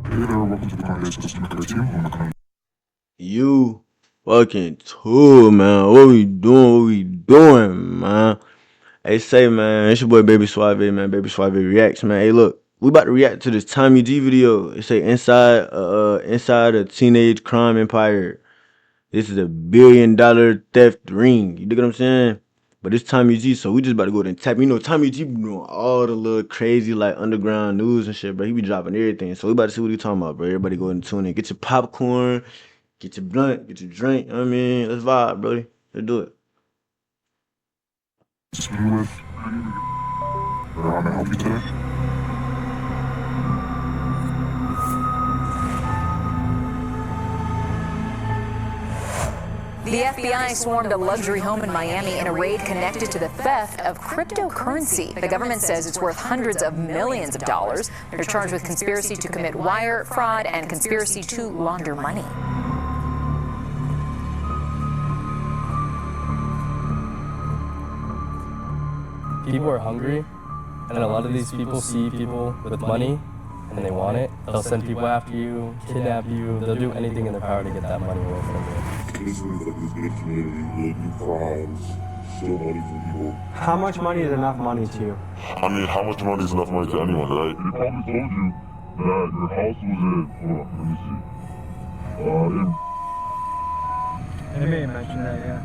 Hey there, welcome to the Kanye's Customer Care Team. I'm Kanye's. You fucking too, man. What we doing? What we doing, man? Hey, say, man, it's your boy Baby Suave, man. Baby Suave reacts, man. Hey, look, we about to react to this Tommy G video. It say inside a teenage crime empire. This is $1 billion theft ring. You dig what I'm saying? But it's Tommy G, so we just about to go there and tap. You know, Tommy G be doing all the little crazy like underground news and shit, bro. He be dropping everything. So we about to see what he talking about, bro. Everybody go and tune in. Get your popcorn, get your blunt, get your drink. You know what I mean, let's vibe, bro. Let's do it. Speaking with, how may I help you today? The FBI swarmed a luxury home in Miami in a raid connected to the theft of cryptocurrency. The government says it's worth hundreds of millions of dollars. They're charged with conspiracy to commit wire fraud and conspiracy to launder money. People are hungry, and a lot of these people see people with money and they want it. They'll send people after you, kidnap you, they'll do anything in their power to get that money away from you. Basically, like this big community, like new crimes, steal money from people. How much money is enough money to you? I mean, how much money is enough money to anyone, right? He probably told you that your house was in, hold on, let me see. They may have mentioned that, yeah.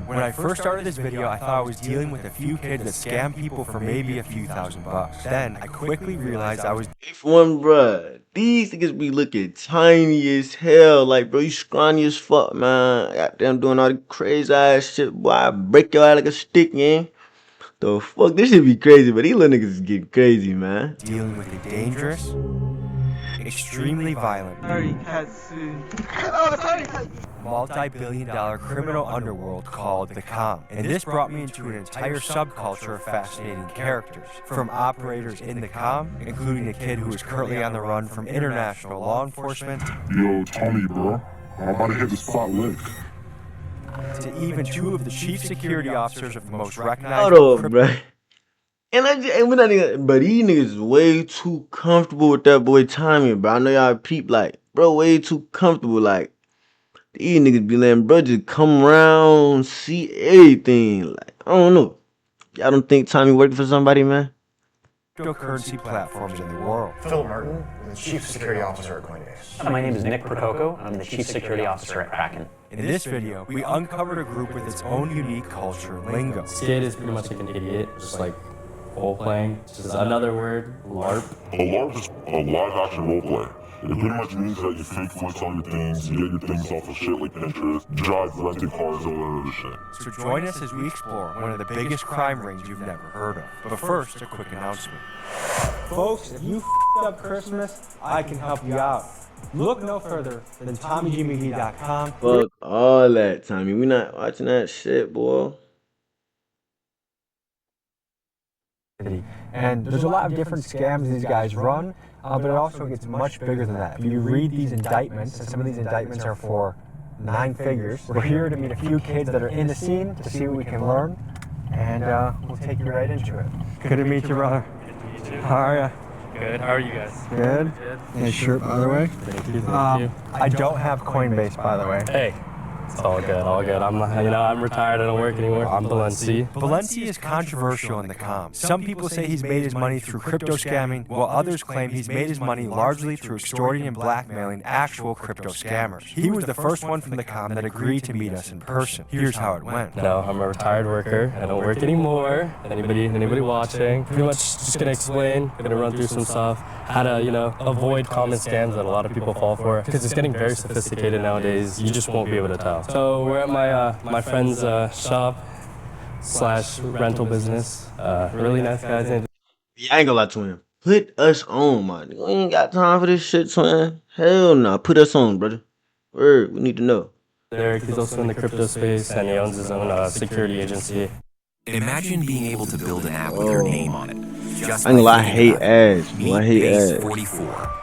When I first started this video, I thought I was dealing with a few kids that scam people for maybe a few $1,000s. Then I quickly realized I was If one, bruh, these niggas be looking tiny as hell. Like, bro, you scrawny as fuck, man. Goddamn doing all the crazy ass shit, boy. I break your eye like a stick, man. The fuck, this shit be crazy, but these little niggas is getting crazy, man. dealing with a dangerous, extremely violent, multi-billion-dollar criminal underworld called the Com. And this brought me into an entire subculture of fascinating characters. From operators in the Com, including a kid who is currently on the run from international law enforcement, Yo, Tommy, bro. I'm about to hit the spot lick. to even two of the chief security officers of the most Hold recognizable on, bro. And we're not even, but these niggas is way too comfortable with that boy Tommy, bro. I know y'all peep, like, bro, way too comfortable. Like, these niggas be letting bro just come around, see everything. Like, I don't know. Y'all don't think Tommy working for somebody, man? cryptocurrency platforms in the world. Phil Martin, the Chief Security Officer at Coinbase. My name is Nick Prococo. I'm the Chief Security Officer at Kraken. In this video, we uncovered a group with its own unique culture lingo. Skid is pretty much like an idiot, just like role playing. Just another word, LARP. A LARP is a live action roleplay. It pretty much means that you fake flicks on your things, you get your things off of shit like Pinterest, drive rented cars, all that other shit. So join us as we explore one of the biggest crime rings you've never heard of. But first, a quick announcement. Folks, if you f***ed up Christmas, I can help you out. Look no further than TommyGMcGee.com. Fuck all that, Tommy. We not watching that shit, boy. And there's a lot of different scams these guys run, but it also gets much bigger than that. If you read these indictments, and some of these indictments are for 9 figures, we're here to meet a few kids that are in the scene to see what we can learn, and we'll take you right into it. Good to meet you, brother. How are you? Good, how are you guys? Good. Nice shirt, by the way. Thank you. I don't have Coinbase, by the way. Hey, it's all good, all good. I'm retired, I don't work anymore. I'm Valenci. Valenci is controversial in the Com. Some people say he's made his money through crypto scamming, while others claim he's made his money largely through extorting and blackmailing actual crypto scammers. He was the first one from the Com that agreed to meet us in person. Here's how it went. No, I'm a retired worker. I don't work anymore. Anybody watching? Pretty much just gonna explain, gonna run through some stuff, how to, avoid common scams that a lot of people fall for. Because it's getting very sophisticated nowadays. You just won't be able to tell. So we're at my friend's shop / rental business. Really nice guys. Yeah, I ain't gonna lie to him. Put us on, man. We ain't got time for this shit, twin. Hell no. Put us on, brother. Word, we need to know. Derek, he's also in the crypto space and he owns his own security agency. Imagine being able to build an app with your name on it. Just I ain't gonna lie, I by hate thinking about it. ads. Meet I hate Base ads. 44.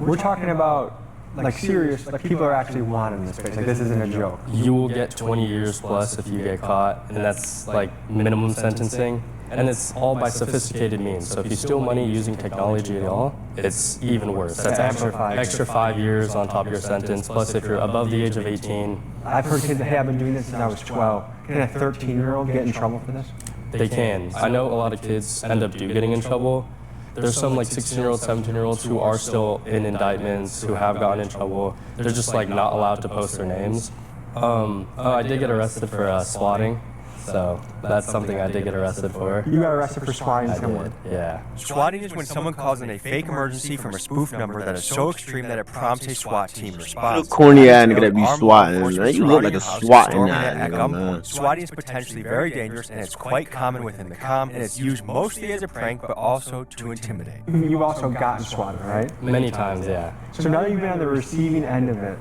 We're talking about like serious, like people are actually wanted in this space. Like this isn't a joke. You will get 20 years plus if you get caught, and that's like minimum sentencing. And it's all by sophisticated means. So if you steal money using technology at all, it's even worse. That's extra 5 years on top of your sentence. Plus, if you're above the age of 18, I've heard kids that, hey, I've been doing this since I was 12. Can a 13-year-old get in trouble for this? they can. I know a lot of kids end up getting in trouble. There's some like 16-year-olds, 17-year-olds who are still in indictments, who have gotten in trouble. They're just like not allowed to post their names. I did get arrested for swatting. So that's something I did get arrested for. You got arrested for swatting someone? Yeah. Swatting is when someone calls in a fake emergency from a spoof number that is so extreme that it prompts a SWAT team response. Corny ass nigga that be swatting, man. You look like a swatting nigga, man. Swatting is potentially very dangerous, and it's quite common within the comm, and it's used mostly as a prank, but also to intimidate. You've also gotten swatted, right? Many times, yeah. So now that you've been on the receiving end of it,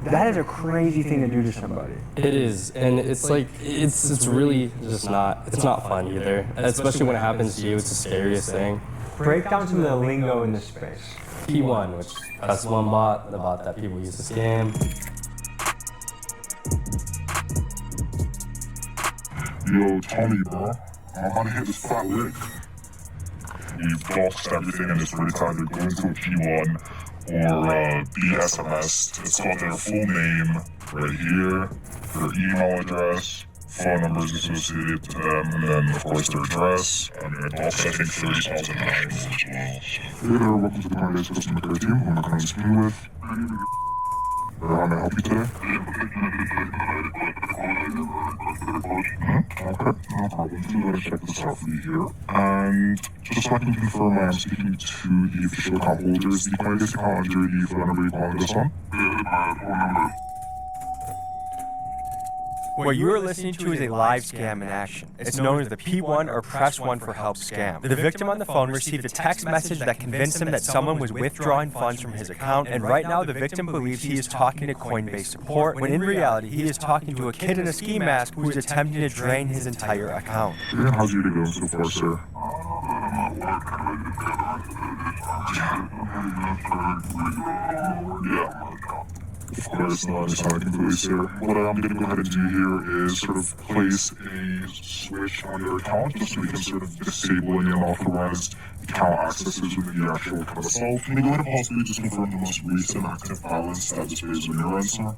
that is a crazy thing to do to somebody. It is, and it's like it's really just not. It's not fun either. Especially when it happens to you, it's the scariest thing. Break down some of the lingo in this space. P1, which that's one bot, the bot that people use to scam. Yo, Tony, bro, I'm about to hit this fat lick. We've boxed everything and it's really time to go into a P1 or the SMS. It's got their full name right here, their email address, phone numbers associated to them, and then of course their address. I mean, it's also I think 30,000 nationals as well. So. Hey there, welcome to the Coinbase Customer Care Team. Who am I currently speaking with? How may I help you today? Okay, no problem. So let us check this out for you here. And just so I can confirm I am speaking to the official account holders, the Coinbase account under the phone number you're calling us on? What you are listening to is a live scam in action. It's known as the P1 or Press 1 for Help scam. The victim on the phone received a text message that convinced him that someone was withdrawing funds from his account, and right now the victim believes he is talking to Coinbase support, when in reality he is talking to a kid in a ski mask who is attempting to drain his entire account. Yeah, how's your day going so far, sir? Yeah. Of course, no, I understand I completely, sir. What I'm going to go ahead and do here is sort of place a switch on your account just so we can sort of disable any unauthorized account accesses within the actual account itself. Can you go ahead and possibly just confirm the most recent active balance that displays on your end, sir?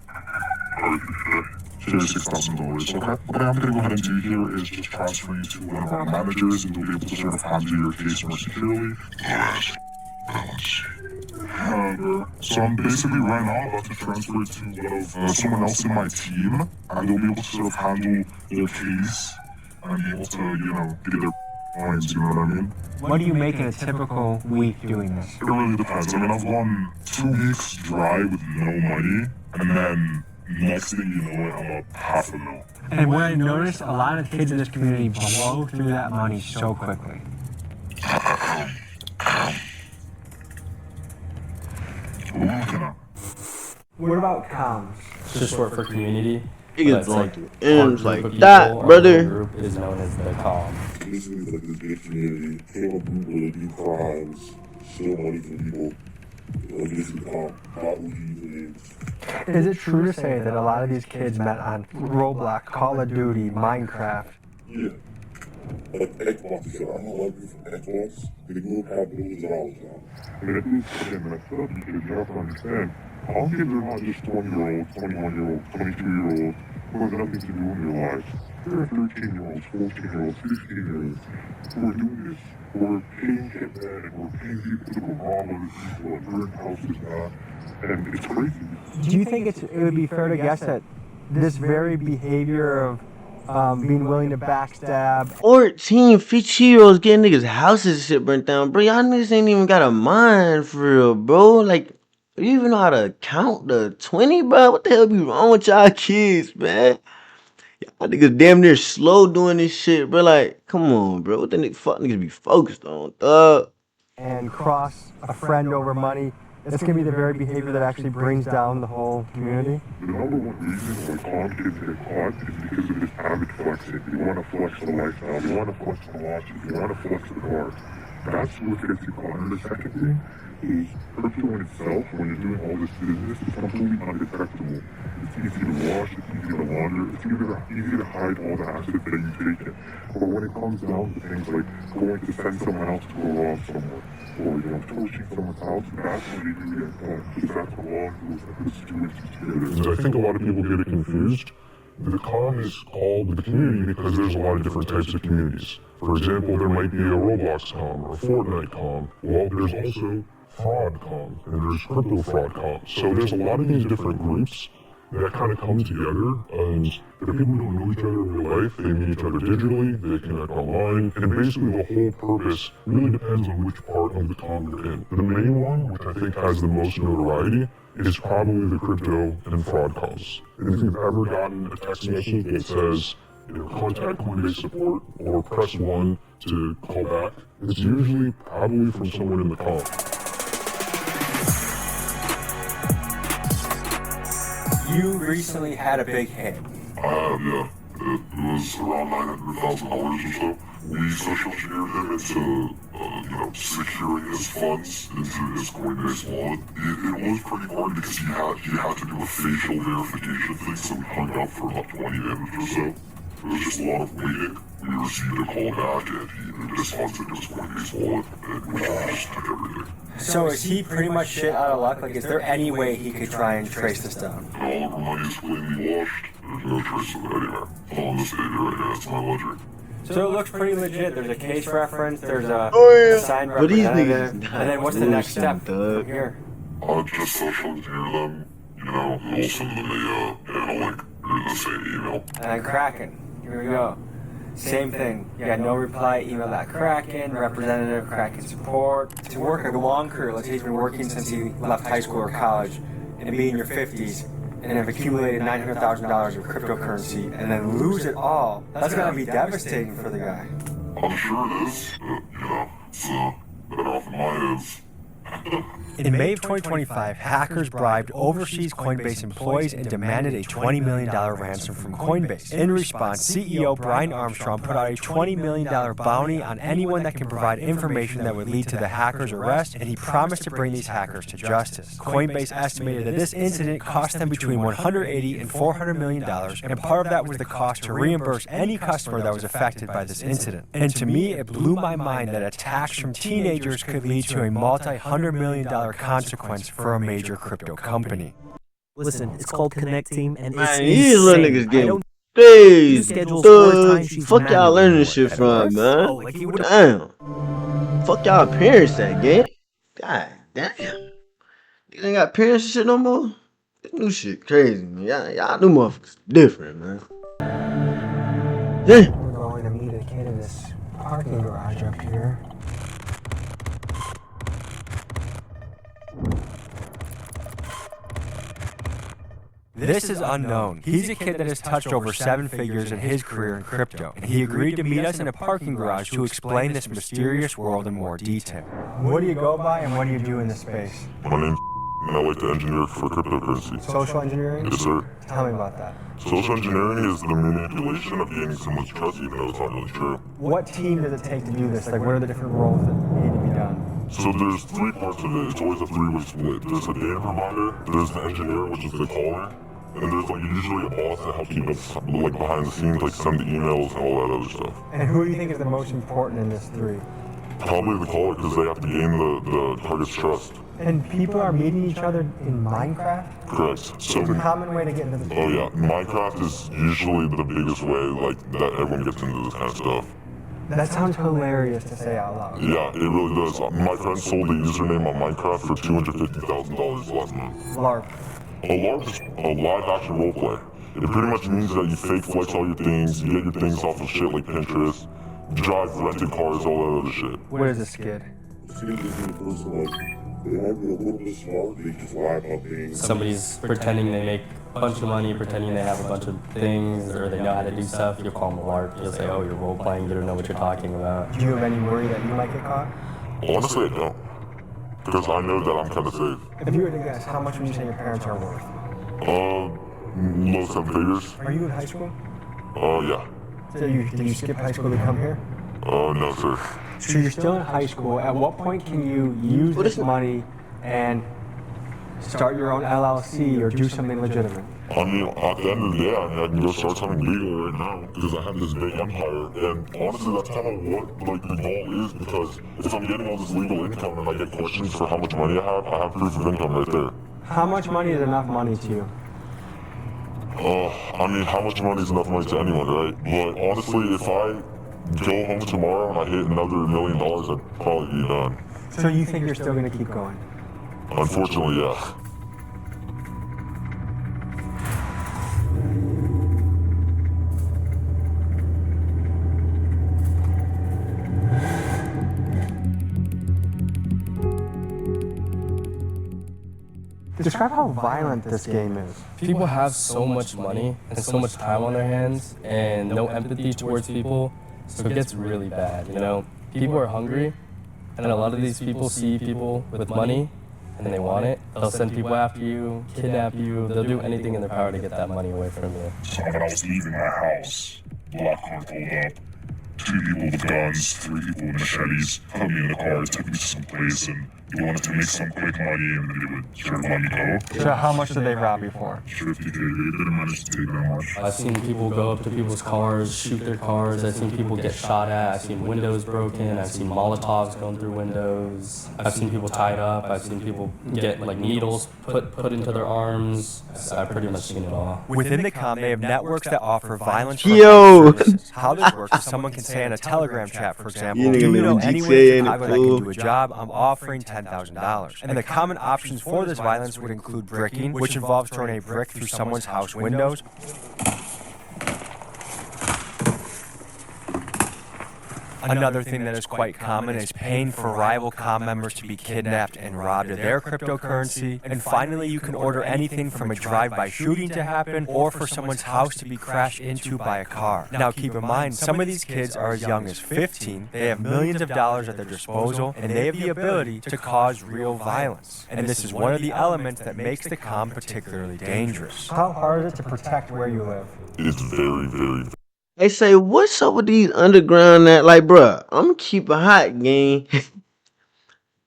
Here's $6,000, okay? What I'm going to go ahead and do here is just transfer you to one of our managers and they'll be able to sort of handle your case more securely. So I'm basically right now about to transfer to one of someone else in my team, and they'll be able to sort of handle their case and be able to, you know, get their points, you know what I mean? What do you make in a typical week doing this? It really depends. I mean, I've gone 2 weeks dry with no money, and then next thing you know it, I'm up $500,000. And what I noticed, a lot of kids in this community blow through that money so quickly. What about comms? It's just short for community. It gets like M's like that, brother. Group is known as the comm. Basically, like this big community, full of people that do crimes, steal money from people. Like basically, OGs. Is it true to say that a lot of these kids met on Roblox, Call of Duty, Minecraft? Yeah. Like Xbox, I know a lot of people from Xbox, they grew up having millions of dollars now. I mean, I think it's again messed up because you have to understand, all kids are not just 20-year-olds, 21-year-olds, 22-year-olds who have nothing to do in their lives. There are 13-year-olds, 14-year-olds, 15-year-olds who are doing this, who are paying hitmen and who are paying people to go rob other people and burn houses now, and it's crazy. Do you think it would be fair to guess that this very behavior of being willing to backstab 14, 15-year-olds getting niggas' houses and shit burnt down, bro? Y'all niggas ain't even got a mind for real, bro. Like, you even know how to count to 20, bro? What the hell be wrong with y'all kids, man? Y'all niggas damn near slow doing this shit, bro. Like, come on, bro. What the fuck niggas be focused on, and cross a friend over money? It's going to be the very behavior that actually brings down the whole community. The number one reason why con kids get caught is because of this avid flexing. They want to flex the lifestyle, they want to flex the watches, they want to flex the cars. That's what gets you caught. And the second thing is crypto in itself, when you're doing all this business, is completely undetectable. It's easy to wash, it's easy to launder, it's easy to hide all the assets that you've taken. But when it comes down to things like going to send someone else to go rob someone, or torching someone's house, that's when you do get caught. Because that's what law enforcement puts situations together. I think a lot of people get it confused. The com is called the community because there's a lot of different types of communities. For example, there might be a Roblox com or a Fortnite com. Well, there's also fraud com and there's crypto fraud com. So there's a lot of these different groups that kind of come together, and the people who don't know each other in real life, they meet each other digitally, they connect online, and basically the whole purpose really depends on which part of the com you're in. The main one, which I think has the most notoriety, is probably the crypto and fraud comms. And if you've ever gotten a text message that says, contact Coinbase support or press 1 to call back, it's usually probably from someone in the com. You recently had a big hit. Yeah. It was around $900,000 or so. We social engineered him into, securing his funds into his Coinbase wallet. It was pretty hard because he had to do a facial verification thing, so we hung out for about 20 minutes or so. It was just a lot of waiting. We received a call back, and he moved his funds into his Coinbase wallet, and we just took everything. So is he pretty much shit out of luck? Like, is there any way he could try and trace this down? All of our money is cleanly washed. There's no trace of it anywhere. It's all on this page right here. It's my ledger. So it looks pretty legit. There's a case reference, there's a signed representative, and then what's the next step from here? Just social engineer them, we'll send them a link or the same email. And then Kraken, here we go. Same thing, you got no reply, email that Kraken, representative, Kraken support. To work a long career, let's say he's been working since he left high school or college, and to be in your 50s, and have accumulated $900,000 of cryptocurrency, and then lose it all, that's gonna be devastating for the guy. I'm sure it is, but, it's better off in my hands. In May of 2025, hackers bribed overseas Coinbase employees and demanded a $20 million ransom from Coinbase. In response, CEO Brian Armstrong put out a $20 million bounty on anyone that can provide information that would lead to the hackers' arrest, and he promised to bring these hackers to justice. Coinbase estimated that this incident cost them between $180 and $400 million, and part of that was the cost to reimburse any customer that was affected by this incident. And to me, it blew my mind that attacks from teenagers could lead to a multi-$100 million consequence for a major crypto company. Listen, it's called Connect Team, and it's these little niggas getting days. Fuck y'all learning this shit from, man. Damn. Fuck y'all parents that game. God damn. You ain't got parents and shit no more? This new shit crazy, man. Y'all new motherfuckers different, man. Damn. We're going to meet a kid in this parking garage up here. This is unknown. He's a kid that has touched over 7 figures in his career in crypto, and he agreed to meet us in a parking garage to explain this mysterious world in more detail. What do you go by and what do you do in this space? My name's and I like to engineer for cryptocurrency. Social engineering? Yes, sir. Tell me about that. Social engineering is the manipulation of gaining someone's trust, even though it's not really true. What team does it take to do this? Like, what are the different roles that need to be done? So there's 3 parts of it. It's always a 3-way split. There's the data provider, there's the engineer, which is the caller, and there's usually a boss that helps keep us behind the scenes, send the emails and all that other stuff. And who do you think is the most important in this 3? Probably the caller, because they have to gain the target's trust. And people are meeting each other in Minecraft? Correct. So it's a common way to get into the Oh yeah, Minecraft is usually the biggest way that everyone gets into this kind of stuff. That sounds hilarious to say out loud. Yeah, it really does. My friend sold a username on Minecraft for $250,000 last month. LARP. A LARP is a live action roleplay. It pretty much means that you fake flex all your things, you get your things off of shit like Pinterest, drive rented cars, all that other shit. What is a skid? Skid is when a person they might be a little bit smart, they just lie about things. Somebody's pretending they make a bunch of money, pretending they have a bunch of things, or they know how to do stuff. You'll call them a LARP. You'll say, oh, you're role playing, you don't know what you're talking about. Do you have any worry that you might get caught? Honestly, I don't. Because I know that I'm kind of safe. If you were to guess, how much would you say your parents are worth? Low 7 figures. Are you in high school? Yeah. So did you skip high school to come here? No, sir. So you're still in high school. At what point can you use this money and start your own LLC or do something legitimate? I mean, at the end of the day, I can go start something legal right now because I have this big empire. And honestly, that's kind of what the goal is, because if I'm getting all this legal income and I get questions for how much money I have proof of income right there. How much money is enough money to you? I mean, how much money is enough money to anyone, right? But honestly, if I go home tomorrow and I hit another $1 million, I'd probably be done. So you think you're still going to keep going? Unfortunately, yeah. Describe how violent this game is. People have so much money and so much time on their hands and no empathy towards people, so it gets really bad, you know? People are hungry, and a lot of these people see people with money and they want it. They'll send people after you, kidnap you, they'll do anything in their power to get that money away from you. So when I was leaving my house, black car pulled up. 2 people with guns, 3 people with machetes, put me in the car, took me to some place, and they wanted to make some quick money, and then they would sort of let me go. So how much did they rob you for? 50K, they didn't manage to take that much. I've seen people go up to people's cars, shoot their cars. I've seen people get shot at. I've seen windows broken. I've seen Molotovs going through windows. I've seen people tied up. I've seen people get like needles put into their arms. I've pretty much seen it all. Within the comm, they have networks that offer violence Yo! services. How this works is someone can say in a Telegram chat, for example, You do you nigga know live in anyone GTA in and Chicago that cool. can do a job? I'm offering $10,000. And the common options for this violence would include bricking, which involves throwing a brick through someone's house windows. Another thing that is quite common is paying for rival comm members to be kidnapped and robbed of their cryptocurrency. And finally, you can order anything from a drive-by shooting to happen or for someone's house to be crashed into by a car. Now, keep in mind, some of these kids are as young as 15. They have millions of dollars at their disposal, and they have the ability to cause real violence. And this is one of the elements that makes the comm particularly dangerous. How hard is it to protect where you live? It's very, very, They say, what's up with these underground that, like, bruh, I'm gonna keep it hot, gang.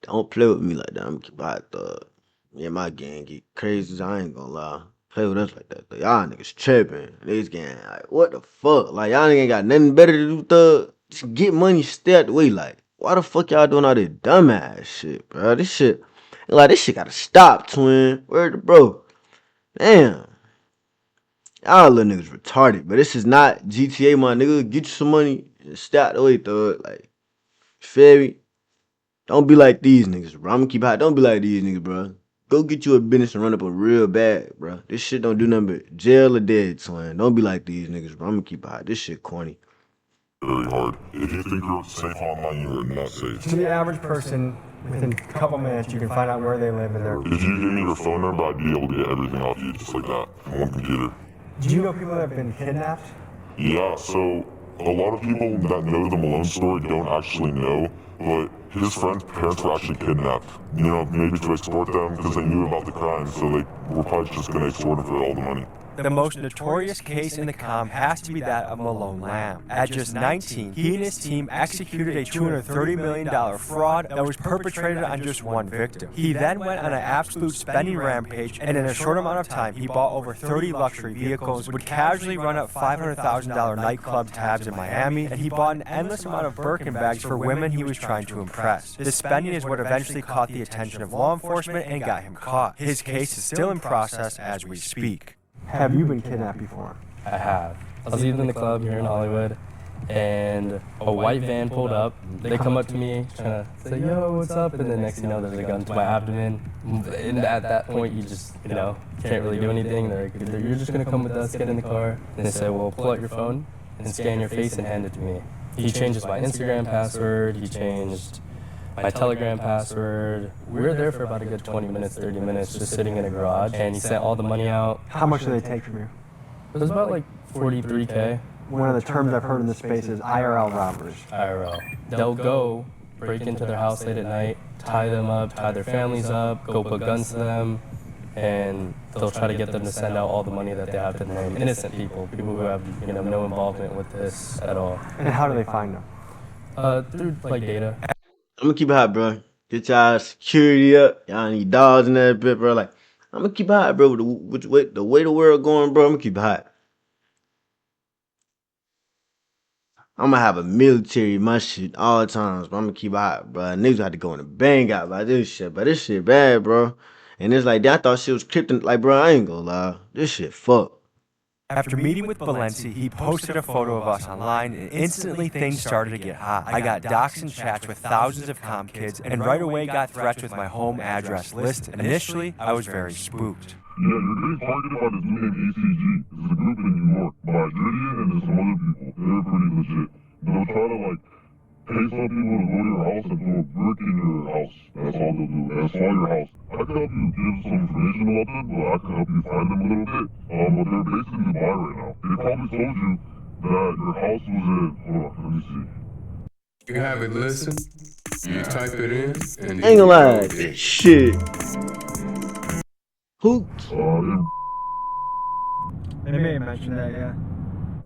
Don't play with me like that. I'm gonna keep it hot, thug. Yeah, my gang get crazy. I ain't gonna lie. Play with us like that, thug. Y'all niggas tripping. Niggas gang, like, what the fuck? Like, y'all niggas ain't got nothing better to do, thug. Just get money, stay out the way. Like, why the fuck y'all doing all this dumbass shit, bro? This shit gotta stop, twin. Where the bro? Damn. Y'all little niggas retarded, but this is not GTA, my nigga. Get you some money and stay out the way, thug. Like, feel me? Don't be like these niggas, bro. I'm gonna keep hot. Don't be like these niggas, bro. Go get you a business and run up a real bag, bro. This shit don't do nothing but jail or dead, twin. Don't be like these niggas, bro. I'm gonna keep it hot. This shit corny. very hard. If you think you're safe online, you are not safe. To the average person, within a couple minutes, you can find out where they live and their. If you give me your phone number, I'd be able to get everything off you just like that from one computer. Do you know people that have been kidnapped? Yeah, so a lot of people that know the Malone story don't actually know, but his friend's parents were actually kidnapped. You know, maybe to extort them because they knew about the crime, so they were probably just going to extort them for all the money. The most notorious case in the comm has to be that of Malone Lamb. At just 19, he and his team executed a $230 million fraud that was perpetrated on just one victim. He then went on an absolute spending rampage, and in a short amount of time, he bought over 30 luxury vehicles, would casually run up $500,000 nightclub tabs in Miami, and he bought an endless amount of Birkin bags for women he was trying to impress. This spending is what eventually caught the attention of law enforcement and got him caught. His case is still in process as we speak. Have you been kidnapped before? I have. I was leaving the club here in Hollywood, and a white van pulled up. They come up to me, trying to say, yo, what's up? And then next thing you know, there's a gun to my abdomen. And at that point, you just, can't really do anything. They're like, you're just going to come with us, get in the car. And they say, well, pull out your phone and scan your face and hand it to me. He changes my Instagram password. He changed my Telegram password. We were there for about a good 20 minutes, 30 minutes, just sitting in a garage, and he sent all the money out. How much do they take from you? It was about like 43K. One of the terms I've heard in this space is IRL robbers. IRL. They'll go break into their house late at night, tie them up, tie their families up, go put guns to them, and they'll try to get them to send out all the money that they have to their name. Innocent people, people who have no involvement with this at all. And how do they find them? Through like data. I'm gonna keep it hot, bro. Get y'all security up. Y'all need dogs in that bit, bro. Like, I'm gonna keep it hot, bro. With the way the world going, bro, I'm gonna keep it hot. I'm gonna have a military in my shit all times, bro. I'm gonna keep it hot, bro. Niggas had to go in the bang out by this shit, but this shit bad, bro. And it's like, I thought shit was krypton. Like, bro, I ain't gonna lie. This shit fuck. After meeting with Balenci, he posted a photo of us online, and instantly things started to get hot. I got docs and chats with thousands of comm kids, and right away got threats with my home address listed. Initially, I was very spooked. Yeah, you're getting targeted by this dude named ACG. It's a group in New York by Gideon and there's some other people. They're pretty legit. They'll try to, like, pay some people to go to your house and throw a brick in your house. That's all they'll do. That's all your house. I can help you give some information about them, but I can help you find them a little bit. But they're based in Dubai right now. They probably told you that your house was in... Hold on, let me see. You have it listed, you type it in, and I ain't gonna lie, this shit. Who? They may have mentioned that, yeah.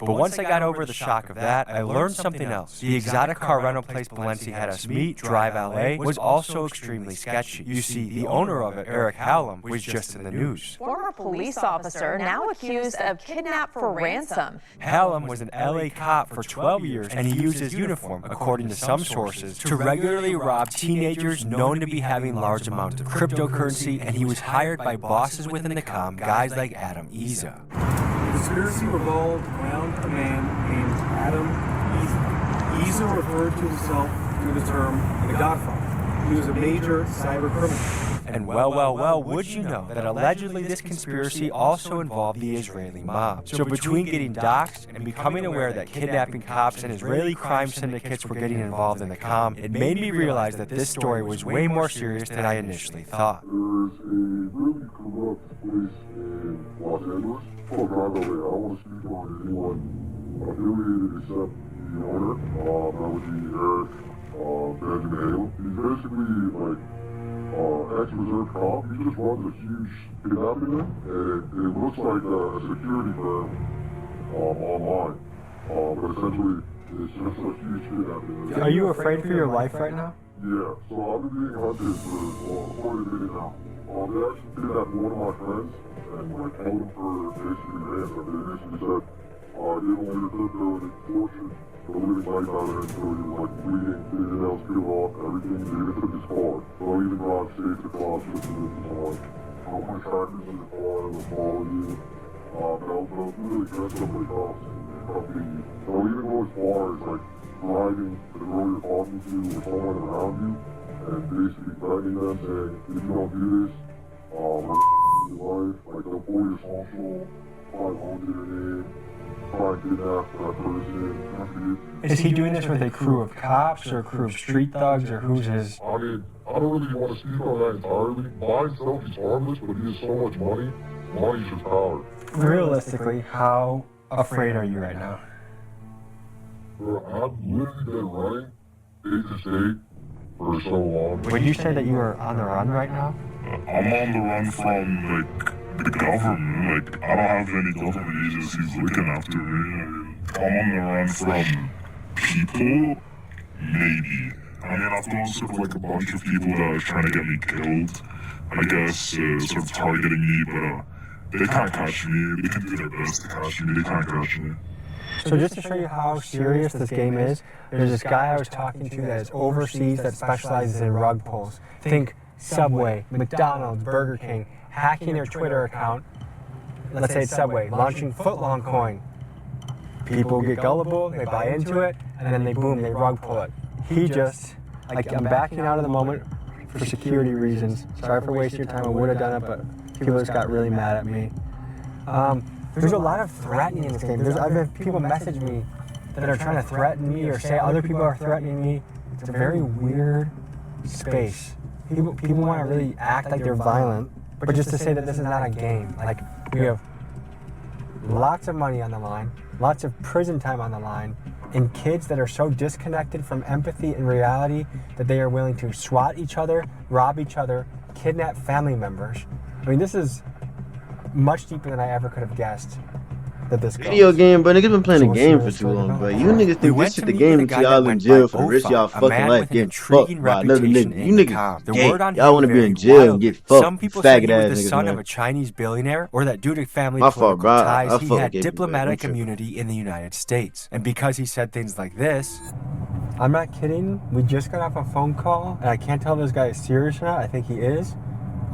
But once I got over the shock of that, I learned something else. The exotic car rental place Balenci had us meet, Drive LA, was also extremely sketchy. You see, the owner of it, Eric Hallam, was just in the news. Former police officer now accused of kidnap for ransom. Hallam was an LA cop for 12 years, and he used his uniform, according to some sources, to regularly rob teenagers known to be having large amounts of cryptocurrency, and he was hired by bosses within the comm, guys like Adam Iza. The conspiracy revolved around a man named Adam Iza. Iza referred to himself through the term the Godfather. He was a major cyber criminal. And well, would you know that allegedly this conspiracy also involved the Israeli mob? So between getting doxxed and becoming aware that kidnapping cops and Israeli crime syndicates were getting involved in the comm, it made me realize that this story was way more serious than I initially thought. There's a really corrupt place in Los Angeles called Drive LA. I don't want to speak on anyone affiliated except the owner. That would be Eric Benjamin Hallam. He's basically like ex-reserve cop. He just runs a huge kidnapping ring, and it looks like a security firm online. But essentially, it's just a huge kidnapping ring. Are you afraid for your life right now? Yeah, so I've been being hunted for 40 minutes now. They actually kidnapped one of my friends and like held him for basically ransom. They basically said, they don't want your crypto and extortion. So we didn't like that until he was like bleeding, his nails peeled off, everything. They even took his car. So I even brought shades across with him. I'll put trackers in the car and they'll follow you. But I was really dressed up like cops and copying you. So I'll even go as far as like driving to the girl you're talking to or someone around you and basically threatening them saying, if you don't do this, we're your life. Like they'll pull your social, try to hold your name, try to kidnap that person. Is he doing this with a crew of cops or a crew of street thugs or who's his? I mean, I don't really want to speak on that entirely. By himself, he's harmless, but he has so much money. Money's just power. Realistically, how afraid are you right now? Bro, I've literally been running state to state for so long. Would you say that you are on the run right now? I'm on the run from, like, the government. Like, I don't have any government agencies looking after me. I mean, I'm on the run from people, maybe. I mean, I've gone sort of like a bunch of people that are trying to get me killed, I guess, sort of targeting me, but they can't catch me. They can do their best to catch me. They can't catch me. So just to show you how serious this game is, there's this guy I was talking to that is overseas that specializes in rug pulls. Think Subway, McDonald's, Burger King, hacking their Twitter account, let's say it's Subway, launching footlong coin. People get gullible, they buy into it, and then they boom, they rug pull it. He just, like, I'm backing out of the moment for security reasons. Sorry for wasting your time, I would have done it, but people just got really mad at me. There's a lot of threatening in this game. I've had people message me that are trying to threaten me or say other people are threatening me. It's a very weird space. People want to really act like they're violent, but just to say that this is not a game. Like, we have lots of money on the line, lots of prison time on the line, and kids that are so disconnected from empathy and reality that they are willing to swat each other, rob each other, kidnap family members. I mean, this is much deeper than I ever could have guessed. that this Video goes. game, but niggas been playing So the what's game the for next too long, development? bro. You niggas We think this went shit to the meet game with a until guy that y'all in went jail by for the rest of y'all Ofa, a fucking man life with an getting intriguing fucked by another reputation nigga. in You the niggas com. The gay. word on Y'all him wanna be very in jail and wild. get fucked. Some people say he Faggot was ass the niggas, son man. of a Chinese billionaire, or that due to family My fault, political bro. ties, I he fuck had with gay people, man. diplomatic I'm tripping. immunity in the United States. And because he said things like this, I'm not kidding. We just got off a phone call, and I can't tell if this guy is serious or not. I think he is.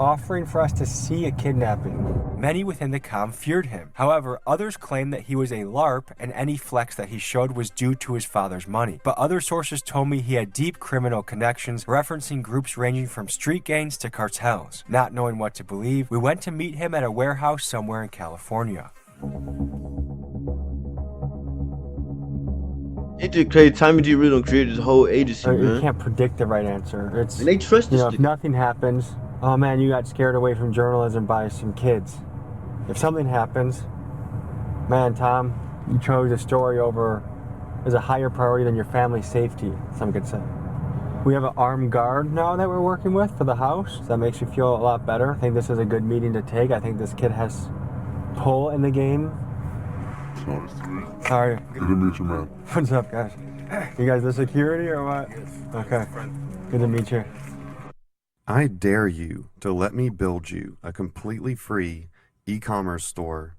Offering for us to see a kidnapping. many within the com feared him. However, others claimed that he was a LARP and any flex that he showed was due to his father's money. But other sources told me he had deep criminal connections, referencing groups ranging from street gangs to cartels. Not knowing what to believe, we went to meet him at a warehouse somewhere in California. It's just crazy. Tommy G really done created this whole agency, You man. can't predict the right answer. It's And they trust you this know, if nigga. nothing happens, oh man, you got scared away from journalism by some kids. If something happens, man, Tom, you chose a story over as a higher priority than your family's safety, some could say. We have an armed guard now that we're working with for the house. So that makes you feel a lot better. I think this is a good meeting to take. I think this kid has pull in the game. How are you? Good to meet you, man. What's up, guys? You guys the security or what? Yes. Okay. Good to meet you. I dare you to let me build you a completely free e-commerce store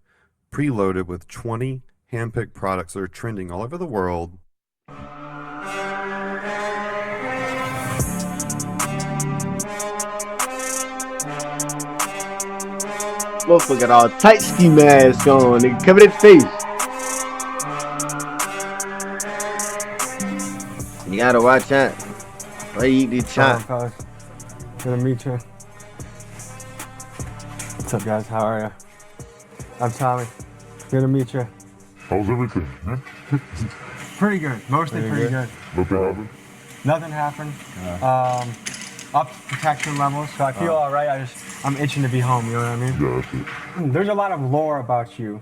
preloaded with 20 handpicked products that are trending all over the world. Motherfucker got all tight ski mask on, nigga. Cover that face. You gotta watch out. Why you eat this chop? Fellas. Good to meet you. What's up, guys? How are you? I'm Tommy. Good to meet you. How's everything? Pretty good. Mostly pretty good. Nothing happened? Nothing happened. Up protection levels, so I feel all right. I'm itching to be home. You know what I mean? Yeah, I see. There's a lot of lore about you.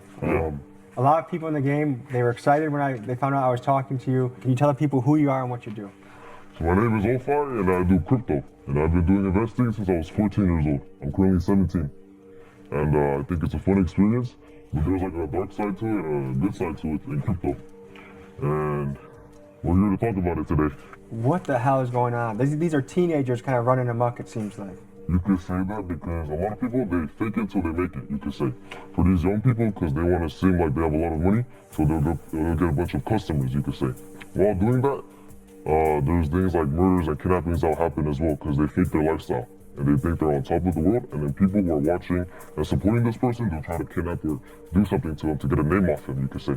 A lot of people in the game, they were excited when they found out I was talking to you. Can you tell the people who you are and what you do? So my name is Ofi, and I do crypto. And I've been doing investing since I was 14 years old. I'm currently 17. And I think it's a fun experience. But there's like a dark side to it, and a good side to it in crypto. And we're here to talk about it today. What the hell is going on? These are teenagers kind of running amok, it seems like. You could say that because a lot of people, they fake it till they make it, you could say. For these young people, because they want to seem like they have a lot of money, so they'll get a bunch of customers, you could say. While doing that, there's things like murders and kidnappings that happen as well, because they fake their lifestyle. And they think they're on top of the world, and then people who are watching and supporting this person, they'll try to kidnap or do something to them to get a name off him, you could say.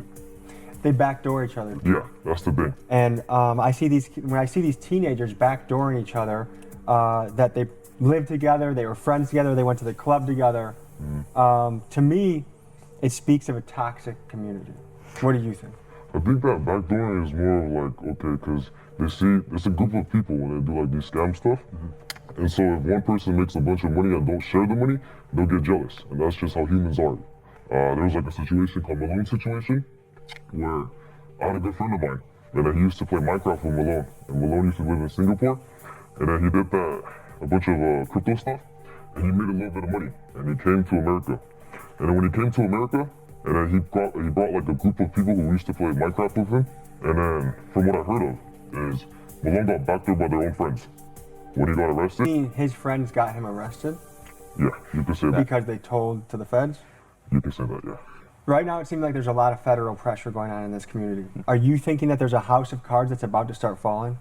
They backdoor each other. Yeah, that's the thing. And when I see these teenagers backdooring each other, that they lived together, they were friends together, they went to the club together. To me, it speaks of a toxic community. What do you think? I think that backdooring is more of like, okay, because they see, it's a group of people when they do like these scam stuff. And so if one person makes a bunch of money and don't share the money, they'll get jealous. And that's just how humans are. There was like a situation called Malone situation, where I had a good friend of mine, and he used to play Minecraft with Malone. And Malone used to live in Singapore, and then he did a bunch of crypto stuff, and he made a little bit of money, and he came to America. And then when he came to America, and then he brought like a group of people who used to play Minecraft with him, and then from what I heard of, is Malone got backdoored by their own friends. When he got arrested. His friends got him arrested? Yeah, you could say that. Because they told to the feds? You could say that, yeah. Right now, it seems like there's a lot of federal pressure going on in this community. Are you thinking that there's a house of cards that's about to start falling?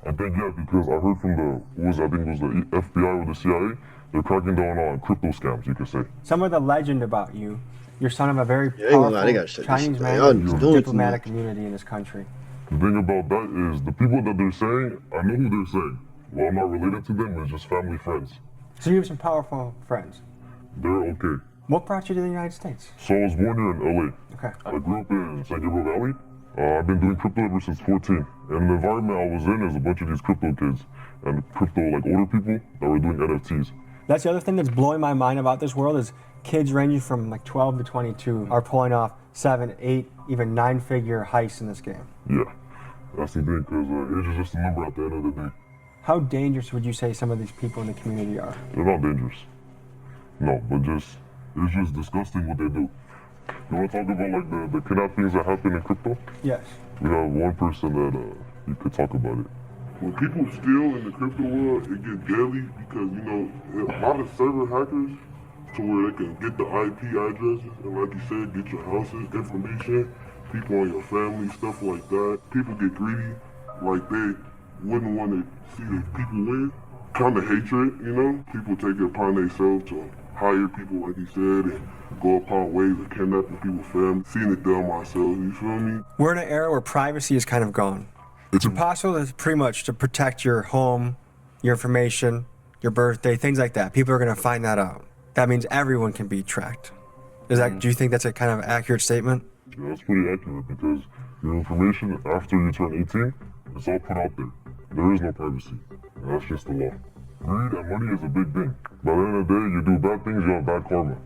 I think, yeah, because I heard from the FBI or the CIA, they're cracking down on crypto scams, you could say. Some of the legend about you, you're son of a very powerful Chinese man with diplomatic community in this country. The thing about that is, the people that they're saying, I know who they're saying. Well, I'm not related to them, it's just family friends. So you have some powerful friends? They're okay. What brought you to the United States? So I was born here in LA. Okay. I grew up in San Gabriel Valley. I've been doing crypto ever since 14. And the environment I was in is a bunch of these crypto kids and crypto, like older people that were doing NFTs. That's the other thing that's blowing my mind about this world is kids ranging from like 12 to 22 are pulling off 7, 8, even 9-figure heists in this game. Yeah, that's the thing, because age is just a number at the end of the day. How dangerous would you say some of these people in the community are? They're not dangerous. No, but it's just disgusting what they do. You want to talk about like the kidnappings that happen in crypto? Yes. We have one person that you could talk about it. When people steal in the crypto world, it gets deadly because, you know, a lot of server hackers to where they can get the IP addresses and, like you said, get your house's information, people on your family, stuff like that. People get greedy, like they wouldn't want to see the people win. Kind of hatred, you know? People take it upon themselves to hire people, like you said, and go upon ways of kidnapping people's family. Seeing it done myself, you feel me? We're in an era where privacy is kind of gone. It's impossible to pretty much to protect your home, your information, your birthday, things like that. People are going to find that out. That means everyone can be tracked. Is that? Do you think that's a kind of accurate statement? Yeah, that's pretty accurate because your information after you turn 18, it's all put out there. There is no privacy, and that's just the law. Greed and money is a big thing. By the end of the day, you do bad things, you have bad karma.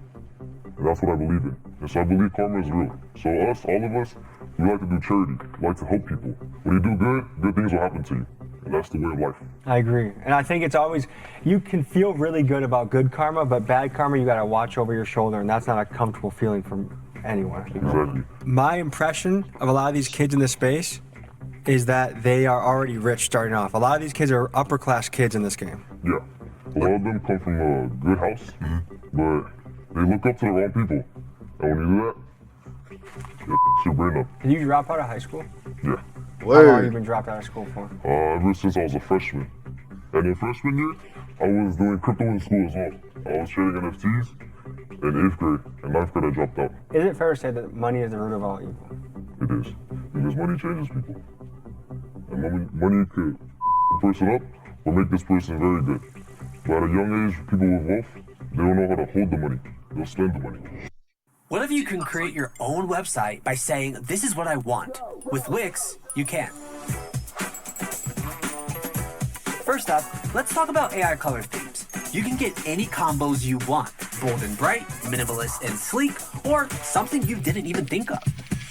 And that's what I believe in. And so I believe karma is real. So us, all of us, we like to do charity. We like to help people. When you do good, good things will happen to you. And that's the way of life. I agree. And I think it's always, you can feel really good about good karma, but bad karma, you got to watch over your shoulder, and that's not a comfortable feeling from anyone. Exactly. My impression of a lot of these kids in this space is that they are already rich starting off. A lot of these kids are upper class kids in this game. Yeah. A lot of them come from a good house, but they look up to the wrong people. And when you do that, it's your brain up. Did you drop out of high school? Yeah. How long have you been dropped out of school for? Ever since I was a freshman. And in freshman year, I was doing crypto in school as well. I was trading NFTs in 8th grade. In 9th grade, I dropped out. Is it fair to say that money is the root of all evil? It is. Because money changes people. And money could a person up or make this person very good. But at a young age, people with wealth, they don't know how to hold the money. They'll spend the money. What if you can create your own website by saying, this is what I want? With Wix, you can. First up, let's talk about AI color themes. You can get any combos you want. Bold and bright, minimalist and sleek, or something you didn't even think of.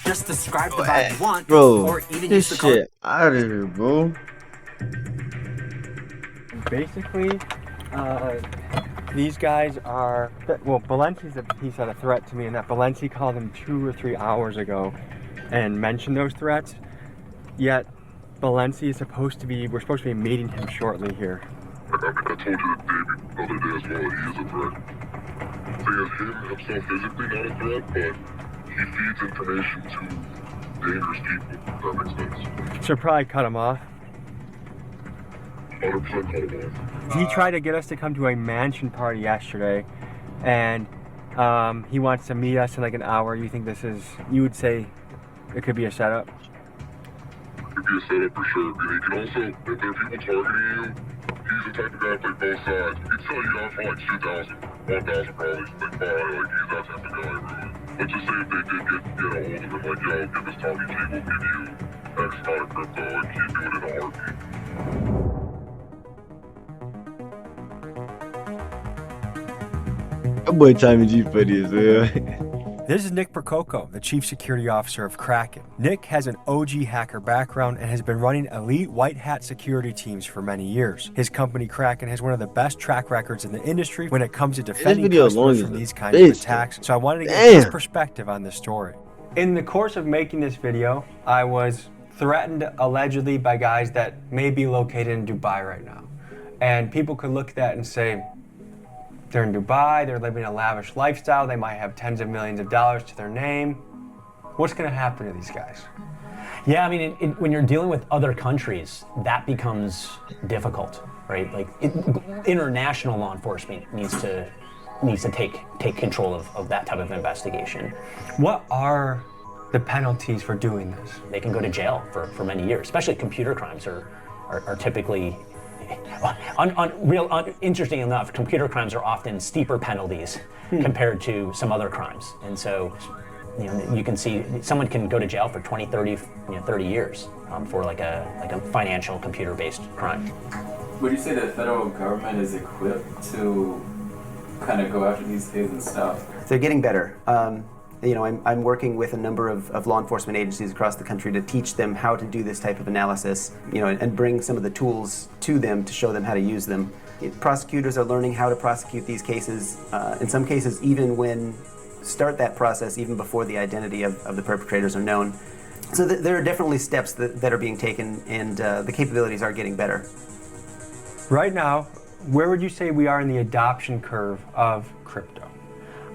Just describe the vibe you want, or even use the color. Shit out of here, bro. Basically, these guys are, well, he said a threat to me, and that Balenci called him 2 or 3 hours ago and mentioned those threats. Yet, Balenci is supposed to be, we're supposed to be meeting him shortly here. I told you the other day as well, he is a threat. The thing is, him himself physically not a threat, but he feeds information to dangerous people, if that makes sense. Should probably cut him off. 100% cut him off. He tried to get us to come to a mansion party yesterday, and he wants to meet us in like an hour. You think this is, you would say it could be a setup? It could be a setup for sure. And he can also, if there are people targeting you, he's the type of guy to play both sides. He can tell you off for like 2,000, 1,000 probably, like bye, like he's that type of guy, really. Let's just say if they did get a hold of him, like, yo, give us Tommy G, we'll give you X amount of crypto, and he'd do it in a heartbeat. That boy Tommy G funny as hell. This is Nick Percoco, the Chief Security Officer of Kraken. Nick has an OG hacker background and has been running elite white hat security teams for many years. His company Kraken has one of the best track records in the industry when it comes to defending customers from these kinds of attacks. So I wanted to get his perspective on this story. In the course of making this video, I was threatened allegedly by guys that may be located in Dubai right now. And people could look at that and say, they're in Dubai, they're living a lavish lifestyle, they might have tens of millions of dollars to their name. What's gonna happen to these guys? Yeah, I mean, when you're dealing with other countries, that becomes difficult, right? Like, international law enforcement needs to take control of that type of investigation. What are the penalties for doing this? They can go to jail for many years, especially computer crimes are typically, interesting enough, computer crimes are often steeper penalties compared to some other crimes. And so, you can see someone can go to jail for 20, 30, 30 years for like a financial computer-based crime. Would you say the federal government is equipped to kind of go after these kids and stuff? They're getting better. I'm working with a number of law enforcement agencies across the country to teach them how to do this type of analysis, and bring some of the tools to them to show them how to use them. Prosecutors are learning how to prosecute these cases, in some cases even when start that process even before the identity of the perpetrators are known. So there are definitely steps that are being taken, and the capabilities are getting better. Right now, where would you say we are in the adoption curve of crypto?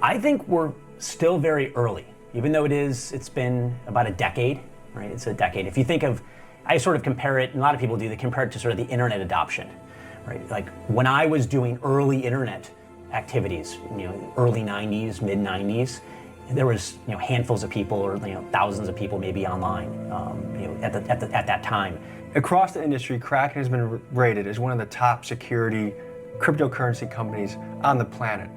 I think we're still very early, even though it's been about a decade, right? It's a decade. If you think of, I sort of compare it, and a lot of people do, they compare it to sort of the internet adoption, right? Like when I was doing early internet activities, early 90s, mid 90s, there was handfuls of people or thousands of people maybe online at that time. Across the industry, Kraken has been rated as one of the top security cryptocurrency companies on the planet.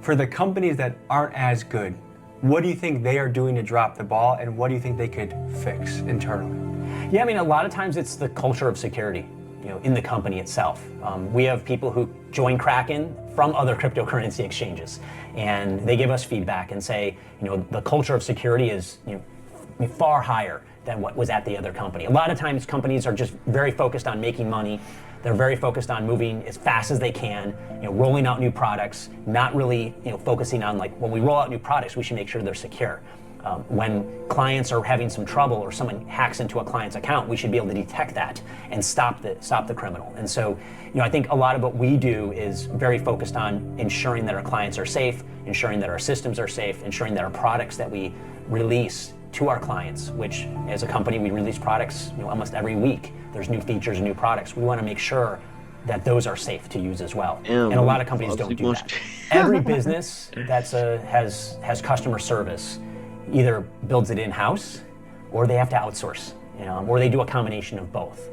For the companies that aren't as good, what do you think they are doing to drop the ball, and what do you think they could fix internally? Yeah, I mean, a lot of times it's the culture of security, in the company itself. We have people who join Kraken from other cryptocurrency exchanges, and they give us feedback and say, the culture of security is far higher than what was at the other company. A lot of times companies are just very focused on making money. They're very focused on moving as fast as they can, rolling out new products, not really focusing on like when we roll out new products, we should make sure they're secure. When clients are having some trouble or someone hacks into a client's account, we should be able to detect that and stop the criminal. And so, I think a lot of what we do is very focused on ensuring that our clients are safe, ensuring that our systems are safe, ensuring that our products that we release to our clients, which as a company we release products almost every week. There's new features and new products. We want to make sure that those are safe to use as well. And a lot of companies don't do that. Every business that's has customer service either builds it in-house or they have to outsource, or they do a combination of both.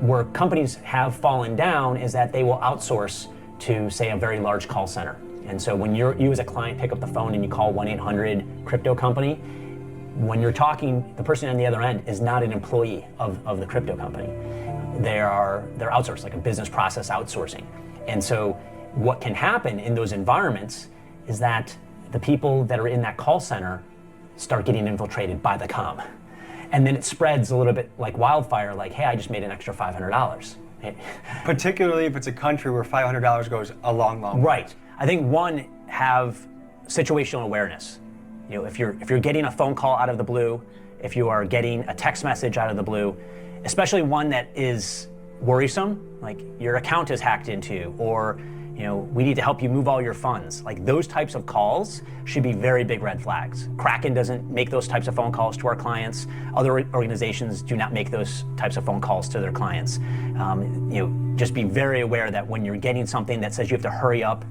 Where companies have fallen down is that they will outsource to, say, a very large call center. And so when you as a client pick up the phone and you call 1-800 crypto company, when you're talking, the person on the other end is not an employee of the crypto company. They're outsourced, like a business process outsourcing. And so what can happen in those environments is that the people that are in that call center start getting infiltrated by the comm. And then it spreads a little bit like wildfire, like, hey, I just made an extra $500. Particularly if it's a country where $500 goes a long way. Right. I think one, have situational awareness. If you're getting a phone call out of the blue, if you are getting a text message out of the blue, especially one that is worrisome, like your account is hacked into, or we need to help you move all your funds. Like those types of calls should be very big red flags. Kraken doesn't make those types of phone calls to our clients. Other organizations do not make those types of phone calls to their clients. Just be very aware that when you're getting something that says you have to hurry up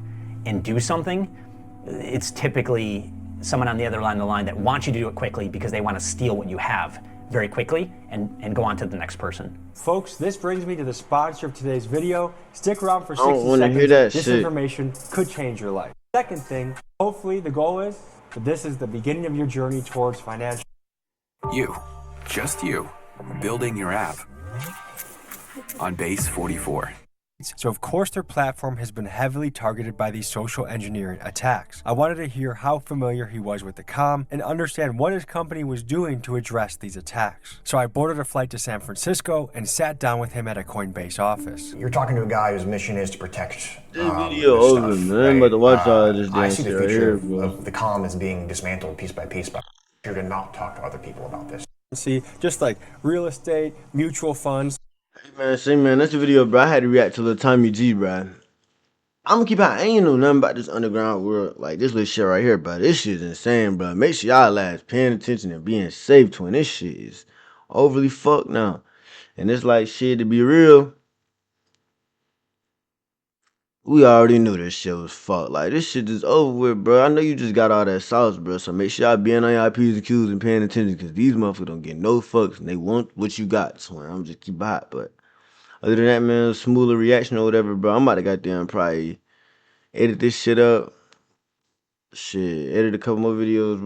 and do something, it's typically someone on the other line of the line that wants you to do it quickly because they want to steal what you have very quickly and go on to the next person. Folks, this brings me to the sponsor of today's video. Stick around for 60 I don't want to seconds. hear that This shit. information could change your life. Second thing, hopefully the goal is that this is the beginning of your journey towards financial. You, just you, building your app on Base 44. So of course their platform has been heavily targeted by these social engineering attacks. I wanted to hear how familiar he was with the comm and understand what his company was doing to address these attacks. So I boarded a flight to San Francisco and sat down with him at a Coinbase office. You're talking to a guy whose mission is to protect This video over, man. I'm about to watch all this I damn see shit the right future here, bro. of the comm is being dismantled piece by piece, but you're to not talk to other people about this. See, just like real estate, mutual funds. Hey man, that's the video, bro. I had to react to Lil Tommy G, bro. I'm gonna keep out. I ain't know nothing about this underground world, like this little shit right here, bro. This shit is insane, bro. Make sure y'all lads paying attention and being safe, twin. This shit is overly fucked now. And it's like shit, to be real, we already knew this shit was fucked. Like this shit is over with, bro. I know you just got all that sauce, bro. So make sure y'all being on y'all P's and Q's and paying attention, because these motherfuckers don't get no fucks and they want what you got, twin. I'm just keep it hot, but other than that, man, smoother reaction or whatever, bro. I'm about to goddamn probably edit this shit up. Shit, edit a couple more videos, bro.